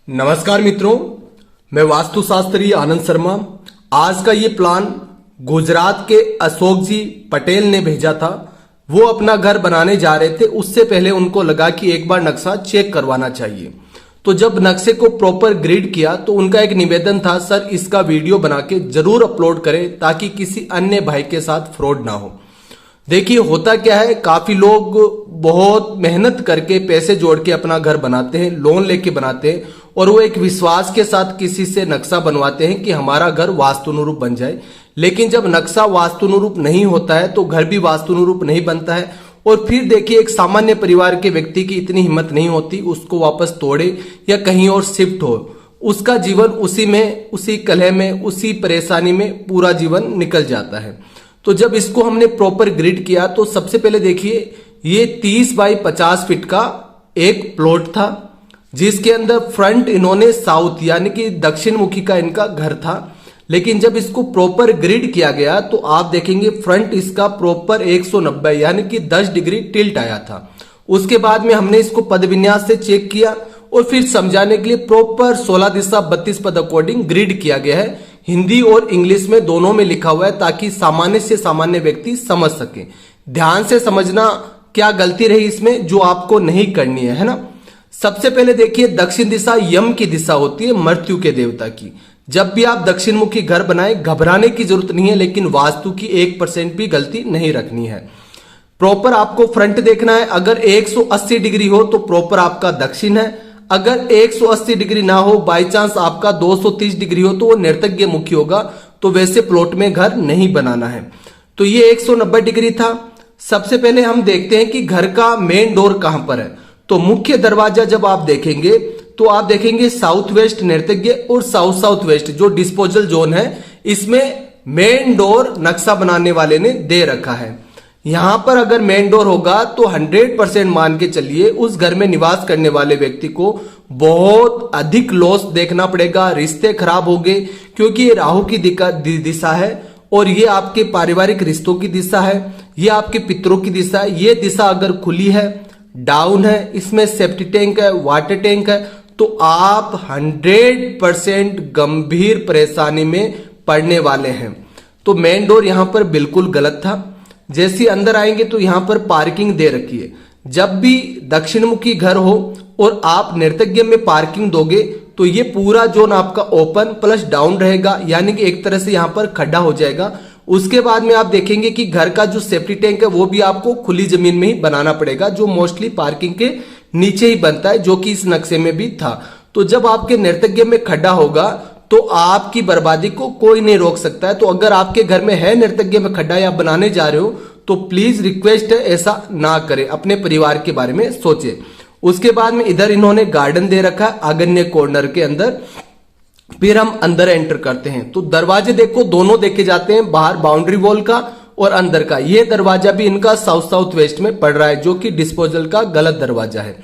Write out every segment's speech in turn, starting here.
नमस्कार मित्रों, मैं वास्तुशास्त्री आनंद शर्मा। आज का ये प्लान गुजरात के अशोक जी पटेल ने भेजा था। वो अपना घर बनाने जा रहे थे, उससे पहले उनको लगा कि एक बार नक्शा चेक करवाना चाहिए। तो जब नक्शे को प्रॉपर ग्रिड किया तो उनका एक निवेदन था, सर इसका वीडियो बना के जरूर अपलोड करें ताकि किसी अन्य भाई के साथ फ्रॉड ना हो। देखिए होता क्या है, काफी लोग बहुत मेहनत करके पैसे जोड़ के अपना घर बनाते हैं, लोन लेके बनाते हैं और वो एक विश्वास के साथ किसी से नक्शा बनवाते हैं कि हमारा घर वास्तुनुरूप बन जाए। लेकिन जब नक्शा वास्तुनुरूप नहीं होता है तो घर भी वास्तुनुरूप नहीं बनता है। और फिर देखिए, एक सामान्य परिवार के व्यक्ति की इतनी हिम्मत नहीं होती उसको वापस तोड़े या कहीं और शिफ्ट हो। उसका जीवन उसी में, उसी कलह में, उसी परेशानी में पूरा जीवन निकल जाता है। तो जब इसको हमने प्रॉपर ग्रिड किया तो सबसे पहले देखिए, ये 30 बाई 50 फीट का एक प्लॉट था जिसके अंदर फ्रंट इन्होंने साउथ यानी कि दक्षिण मुखी का इनका घर था। लेकिन जब इसको प्रॉपर ग्रिड किया गया तो आप देखेंगे फ्रंट इसका प्रॉपर 190 यानी कि 10 डिग्री टिल्ट आया था। उसके बाद में हमने इसको पद विन्यास से चेक किया और फिर समझाने के लिए प्रॉपर 16 दिशा 32 पद अकॉर्डिंग ग्रिड किया गया है। हिंदी और इंग्लिश में दोनों में लिखा हुआ है ताकि सामान्य से सामान्य व्यक्ति समझ सके। ध्यान से समझना क्या गलती रही इसमें जो आपको नहीं करनी है ना। सबसे पहले देखिए, दक्षिण दिशा यम की दिशा होती है, मृत्यु के देवता की। जब भी आप दक्षिण मुखी घर बनाए घबराने की जरूरत नहीं है, लेकिन वास्तु की 1% भी गलती नहीं रखनी है। प्रॉपर आपको फ्रंट देखना है। अगर 180 डिग्री हो तो प्रॉपर आपका दक्षिण है। अगर 180 डिग्री ना हो, बाई चांस आपका 230 डिग्री हो तो वो नैर्तज्ञ मुखी होगा। तो वैसे प्लॉट में घर नहीं बनाना है। तो ये 190 डिग्री था। सबसे पहले हम देखते हैं कि घर का मेन डोर कहां पर है। तो मुख्य दरवाजा जब आप देखेंगे तो आप देखेंगे साउथ वेस्ट नैर्तज्ञ और साउथ साउथ वेस्ट जो डिस्पोजल जोन है, इसमें मेन डोर नक्शा बनाने वाले ने दे रखा है। यहां पर अगर मेन डोर होगा तो 100% मान के चलिए उस घर में निवास करने वाले व्यक्ति को बहुत अधिक लॉस देखना पड़ेगा, रिश्ते खराब होंगे, क्योंकि ये राहु की दिशा है और ये आपके पारिवारिक रिश्तों की दिशा है, ये आपके पितरों की दिशा है। ये दिशा अगर खुली है, डाउन है, इसमें सेफ्टी टैंक है, वाटर टैंक है, तो आप 100% गंभीर परेशानी में पड़ने वाले हैं। तो मेन डोर यहां पर बिल्कुल गलत था। जैसे अंदर आएंगे तो यहां पर पार्किंग दे रखी है। जब भी दक्षिण मुखी घर हो और आप नैर्तज्ञ में पार्किंग दोगे तो ये पूरा जोन आपका ओपन प्लस डाउन रहेगा, यानी कि एक तरह से यहां पर खड्डा हो जाएगा। उसके बाद में आप देखेंगे कि घर का जो सेफ्टी टैंक है वो भी आपको खुली जमीन में ही बनाना पड़ेगा, जो मोस्टली पार्किंग के नीचे ही बनता है, जो कि इस नक्शे में भी था। तो जब आपके नैर्तज्ञ में खड्डा होगा तो आपकी बर्बादी को कोई नहीं रोक सकता है। तो अगर आपके घर में है नैर्तज्ञ में खड्डा या बनाने जा रहे हो तो प्लीज रिक्वेस्ट है ऐसा ना करें, अपने परिवार के बारे में सोचे। उसके बाद में इधर इन्होंने गार्डन दे रखा है आग्नेय कॉर्नर के अंदर। फिर हम अंदर एंटर करते हैं तो दरवाजे देखो दोनों देखे जाते हैं, बाहर बाउंड्री वॉल का और अंदर का। ये दरवाजा भी इनका साउथ साउथ वेस्ट में पड़ रहा है, जो कि डिस्पोजल का गलत दरवाजा है।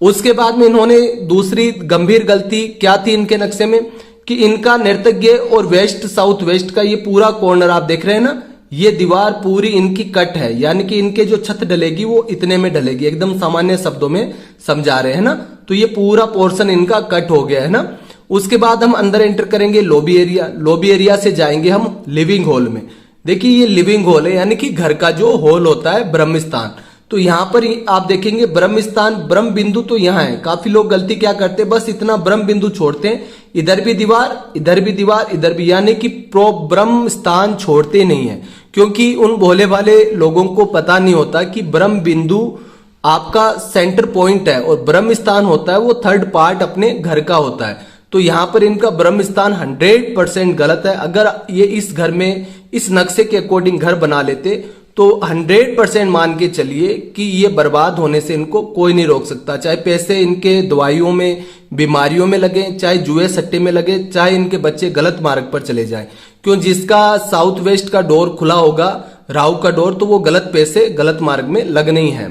उसके बाद में इन्होंने दूसरी गंभीर गलती क्या थी इनके नक्शे में कि इनका नैर्तज्ञ और वेस्ट साउथ वेस्ट का ये पूरा कॉर्नर आप देख रहे हैं ना, ये दीवार पूरी इनकी कट है, यानी कि इनके जो छत ढलेगी वो इतने में ढलेगी। एकदम सामान्य शब्दों में समझा रहे हैं ना। तो ये पूरा पोर्शन इनका कट हो गया है ना। उसके बाद हम अंदर एंटर करेंगे लॉबी एरिया। लॉबी एरिया से जाएंगे हम लिविंग हॉल में। देखिए ये लिविंग हॉल है, यानी कि घर का जो हॉल होता है, ब्रह्म स्थान। तो यहां पर आप देखेंगे ब्रह्म स्थान, ब्रह्म बिंदु तो यहां है। काफी लोग गलती क्या करते हैं, बस इतना ब्रह्म बिंदु छोड़ते हैं, इधर भी दीवार, इधर भी दीवार, इधर भी, यानी कि ब्रह्म स्थान छोड़ते नहीं है। क्योंकि उन भोले भाले लोगों को पता नहीं होता कि ब्रह्म बिंदु आपका सेंटर पॉइंट है और ब्रह्म स्थान होता है वो थर्ड पार्ट अपने घर का होता है। तो यहां पर इनका ब्रह्म स्थान 100% गलत है। अगर ये इस घर में इस नक्शे के अकॉर्डिंग घर बना लेते तो 100% मान के चलिए कि ये बर्बाद होने से इनको कोई नहीं रोक सकता। चाहे पैसे इनके दवाइयों में, बीमारियों में लगे, चाहे जुए सट्टे में लगे, चाहे इनके बच्चे गलत मार्ग पर चले जाएं। क्यों, जिसका साउथ वेस्ट का डोर खुला होगा, राहु का डोर, तो वो गलत पैसे गलत मार्ग में लगने ही है।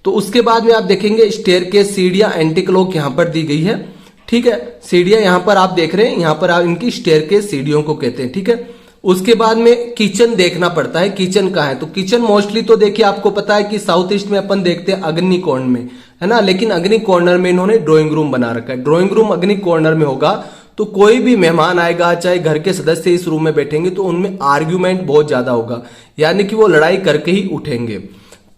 तो उसके बाद में आप देखेंगे स्टेयर के सीढ़ियां एंटी क्लॉक यहां पर दी गई है। ठीक है, सीढ़ियां यहां पर आप देख रहे हैं, यहां पर आप इनकी स्टेयर के सीढ़ियों को कहते हैं। ठीक है, उसके बाद में किचन देखना पड़ता है। किचन कहाँ है, तो किचन मोस्टली तो देखिए आपको पता है कि साउथ ईस्ट में अपन देखते हैं अग्नि कोण में। है ना। लेकिन अग्नि कॉर्नर में इन्होंने ड्राइंग रूम बना रखा है। ड्राइंग रूम अग्नि कॉर्नर में होगा तो कोई भी मेहमान आएगा, चाहे घर के सदस्य इस रूम में बैठेंगे तो उनमें आर्ग्यूमेंट बहुत ज्यादा होगा, यानी कि वो लड़ाई करके ही उठेंगे।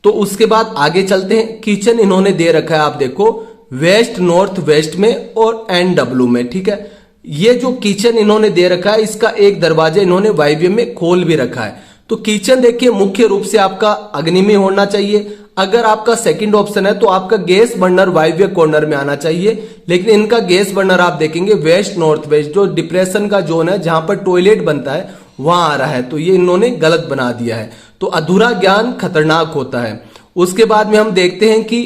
तो उसके बाद आगे चलते हैं। किचन इन्होंने दे रखा है, आप देखो वेस्ट नॉर्थ वेस्ट में और NW में, ठीक है। ये जो किचन इन्होंने दे रखा है, इसका एक दरवाजा इन्होंने वायव्य में खोल भी रखा है। तो किचन देखिए मुख्य रूप से आपका अग्नि में होना चाहिए। अगर आपका सेकंड ऑप्शन है तो आपका गैस बर्नर वायव्य कॉर्नर में आना चाहिए, लेकिन इनका गैस बर्नर आप देखेंगे वेस्ट नॉर्थ वेस्ट, जो डिप्रेशन का जोन है जहां पर टॉयलेट बनता है वहां आ रहा है। तो ये इन्होंने गलत बना दिया है। तो अधूरा ज्ञान खतरनाक होता है। उसके बाद में हम देखते हैं कि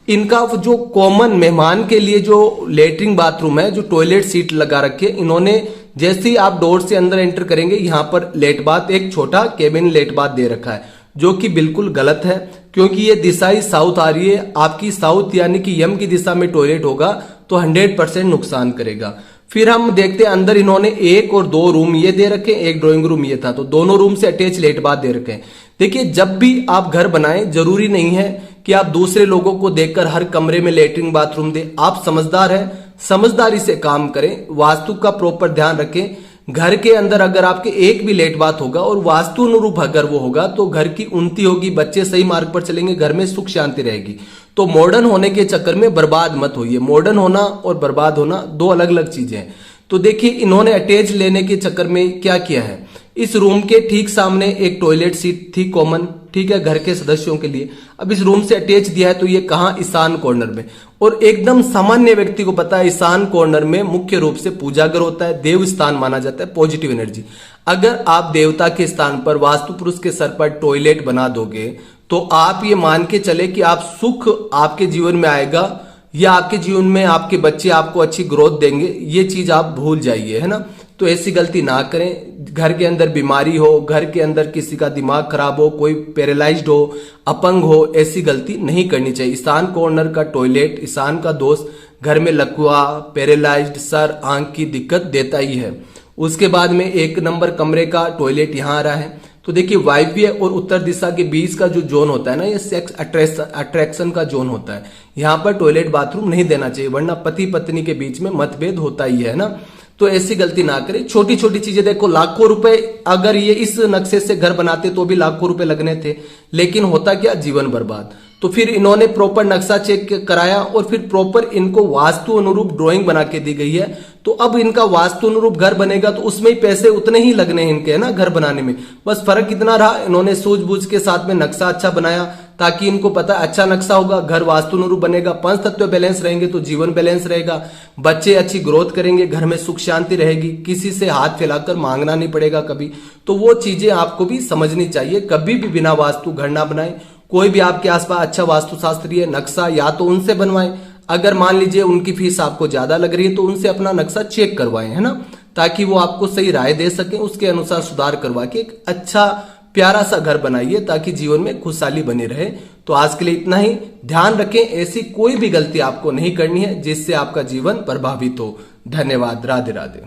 इनका जो कॉमन मेहमान के लिए जो लेटरिन बाथरूम है, जो टॉयलेट सीट लगा रखे, इन्होंने जैसे ही आप डोर से अंदर एंटर करेंगे यहां पर लेट बाथ, एक छोटा केबिन लेट बाथ दे रखा है, जो कि बिल्कुल गलत है, क्योंकि ये दिशा ही साउथ आ रही है आपकी। साउथ यानी कि यम की दिशा में टॉयलेट होगा तो 100% नुकसान करेगा। फिर हम देखते हैं अंदर इन्होंने 1 और 2 रूम ये दे रखे, एक ड्राइंग रूम ये था, तो दोनों रूम से अटैच लेट बाथ दे रखे हैं। देखिए जब भी आप घर बनाएं जरूरी नहीं है कि आप दूसरे लोगों को देखकर हर कमरे में लेटरिन बाथरूम दें। आप समझदार हैं, समझदारी से काम करें, वास्तु का प्रॉपर ध्यान रखें। घर के अंदर अगर आपके एक भी लेट बाथ होगा और वास्तु अनुरूप अगर वो होगा तो घर की उन्नति होगी, बच्चे सही मार्ग पर चलेंगे, घर में सुख शांति रहेगी। तो मॉडर्न होने के चक्कर में बर्बाद मत होइए। मॉडर्न होना और बर्बाद होना दो अलग अलग चीजें हैं। तो देखिए इन्होंने अटैच लेने के चक्कर में क्या किया है, इस रूम के ठीक सामने एक टॉयलेट सीट थी कॉमन, ठीक है, घर के सदस्यों के लिए। अब इस रूम से अटैच दिया है तो ये कहां, ईशान कॉर्नर में। और एकदम सामान्य व्यक्ति को पता है ईशान कॉर्नर में मुख्य रूप से पूजागर होता है, देव स्थान माना जाता है, पॉजिटिव एनर्जी। अगर आप देवता के स्थान पर वास्तु पुरुष के सर पर टॉयलेट बना दोगे तो आप ये मान के चले कि आप सुख आपके जीवन में आएगा या आपके जीवन में आपके बच्चे आपको अच्छी ग्रोथ देंगे, ये चीज आप भूल जाइए, है ना। तो ऐसी गलती ना करें। घर के अंदर बीमारी हो, घर के अंदर किसी का दिमाग खराब हो, कोई पैरालाइज्ड हो, अपंग हो, ऐसी गलती नहीं करनी चाहिए। ईशान कॉर्नर का टॉयलेट, ईशान का दोष घर में लकवा, पैरालाइज्ड, सर, आंख की दिक्कत देता ही है। उसके बाद में 1 नंबर कमरे का टॉयलेट यहाँ आ रहा है। तो देखिए वायव्य और उत्तर दिशा के बीच का जो जोन होता है ना, ये सेक्स अट्रैक्शन का जोन होता है। यहाँ पर टॉयलेट बाथरूम नहीं देना चाहिए, वरना पति पत्नी के बीच में मतभेद होता ही है ना। तो ऐसी गलती ना करें। छोटी छोटी चीजें देखो, लाखों रुपए अगर ये इस नक्शे से घर बनाते तो भी लाखों रुपए लगने थे, लेकिन होता क्या, जीवन बर्बाद। तो फिर इन्होंने प्रॉपर नक्शा चेक कराया और फिर प्रॉपर इनको वास्तु अनुरूप ड्राइंग बना के दी गई है। तो अब इनका वास्तु अनुरूप घर बनेगा तो उसमें ही पैसे उतने ही लगने हैं इनके, है ना, घर बनाने में। बस फर्क इतना रहा, इन्होंने सूझबूझ के साथ में नक्शा अच्छा बनाया ताकि इनको पता अच्छा नक्शा होगा, घर वास्तु अनुरूप बनेगा, 5 तत्व बैलेंस रहेंगे तो जीवन बैलेंस रहेगा, बच्चे अच्छी ग्रोथ करेंगे, घर में सुख शांति रहेगी, किसी से हाथ फैलाकर मांगना नहीं पड़ेगा कभी। तो वो चीजें आपको भी समझनी चाहिए। कभी भी बिना वास्तु घर ना बनाए। कोई भी आपके आसपास अच्छा वास्तुशास्त्रीय नक्शा या तो उनसे बनवाएं, अगर मान लीजिए उनकी फीस आपको ज्यादा लग रही है तो उनसे अपना नक्शा चेक करवाएं, है ना, ताकि वो आपको सही राय दे सकें, उसके अनुसार सुधार करवा के एक अच्छा प्यारा सा घर बनाइए ताकि जीवन में खुशहाली बनी रहे। तो आज के लिए इतना ही। ध्यान रखें ऐसी कोई भी गलती आपको नहीं करनी है जिससे आपका जीवन प्रभावित हो। धन्यवाद। राधे राधे।